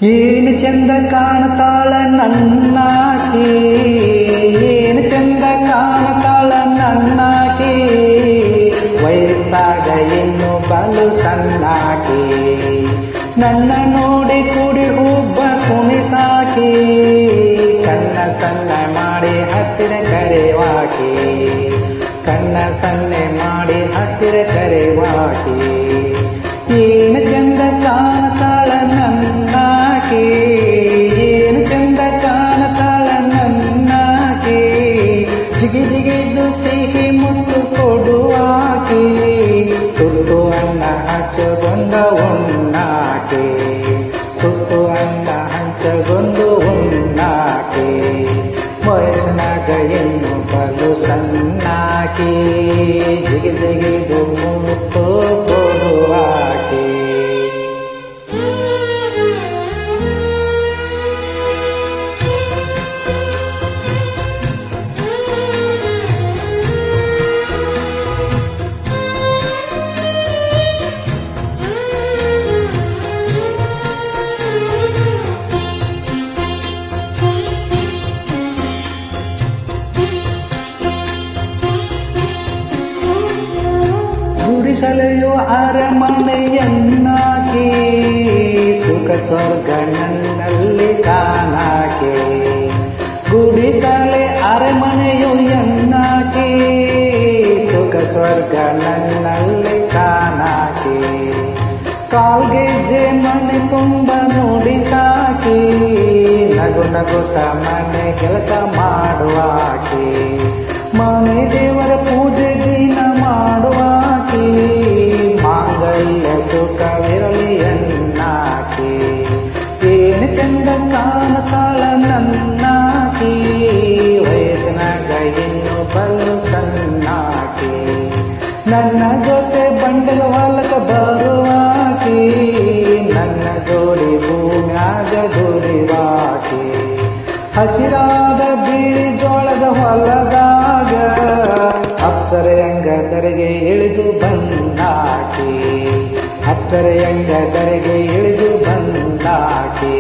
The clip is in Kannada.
ಏನು ಚಂದ ಕಾಣ್ತಾಳ ನನ್ನಾಕಿ, ಏನು ಚಂದ ಕಾಣ್ತಾಳ ನನ್ನಾಕಿ, ವಯಸ್ಸಾಗ ಇನ್ನು ಬಲು ಸಣ್ಣಾಕಿ, ನನ್ನ ನೋಡಿ ಕುಡಿ ಹುಬ್ಬ ಕುಣಿಸಾಕಿ, ಕಣ್ಣ ಸಣ್ಣ ಮಾಡಿ ಹತ್ತಿರ ಕರೆವಾಕಿ, ಕಣ್ಣ ಸನ್ನೆ ಮಾಡಿ ಹತ್ತಿರ ಕರೆವಾಕಿ. ಏನು ಚಂದ ಕಾಣ್ತಾಳ ನನ್ನಾಕಿ, ಏನು ಚಂದ ಕಾಣ್ತಾಳ ನನ್ನಾಕಿ, ಜಿಗಿ ಜಿಗಿದು ಸಿಹಿ ಮುತ್ತು ಕೊಡುವಾಕಿ, ತುತ್ತು ಅನ್ನ ಹಂಚಗೊಂದ ಉಣ್ಣಾಕಿ, ತುತ್ತು ಅನ್ನ ಹಂಚಗೊಂದು ಉಣ್ಣಾಕಿ, ವಯಸ್ಸಿನಾಗ ಇನ್ನು ಬಲು ಸಣ್ಣಾಕಿ, ಜಿಗಿ ಜಿಗಿದು ಮುತ್ತು ಕೊಡುವಾಕಿ. ಗುಡಿಸಲೆಯು ಅರಮನೆಯನ್ನಾಕಿ, ಸುಖ ಸ್ವರ್ಗ ನನ್ನಲ್ಲಿ ಕಾಣಾಕೆ, ಗುಡಿಸಲೆ ಅರಮನೆಯು ಎನ್ನಾಕಿ, ಸುಖ ಸ್ವರ್ಗ ನನ್ನಲ್ಲಿ ಕಾಣಾಕೆ, ಕಾಲ್ಗೆಜ್ಜೆ ಮನೆ ತುಂಬ ನುಡಿಸಾಕಿ, ನಗು ನಗುತ್ತ ಮನೆ ಕೆಲಸ ಮಾಡುವಾಕಿ, ಮನೆ ದೇವರ ಪೂಜೆ ದಿನ ಮಾಡುವಾಕಿ, ಮಾಂಗಲ್ಯ ಸುಖವಿರಲಿ ಎನ್ನಾಕಿ, ಏನು ಚಂದ ಕಾಣ್ತಾಳ ನನ್ನಾಕಿ, ವಯಸ್ಸಿನಾಗ ಇನ್ನು ಬಲು ಸಣ್ಣಾಕಿ, ನನ್ನ ಜೊತೆ ಬಂಡಲ ಹೊಲಕ ಬರುವಾಕಿ, ನನ್ನ ಜೋಡಿ ಭೂಮ್ಯಾಗ ದುಡಿವಾಕಿ, ಹಸಿರಾದ ಬಿಳಿ ಜೋಳದ ಹೊಲದಾಗ ಅಪ್ಸರೆಯಂಗದರೆಗೆ ಇಳಿದು ಬಂದಾಕಿ, ಅಪ್ಸರೆಯಂಗದರೆಗೆ ಇಳಿದು ಬಂದಾಕಿ.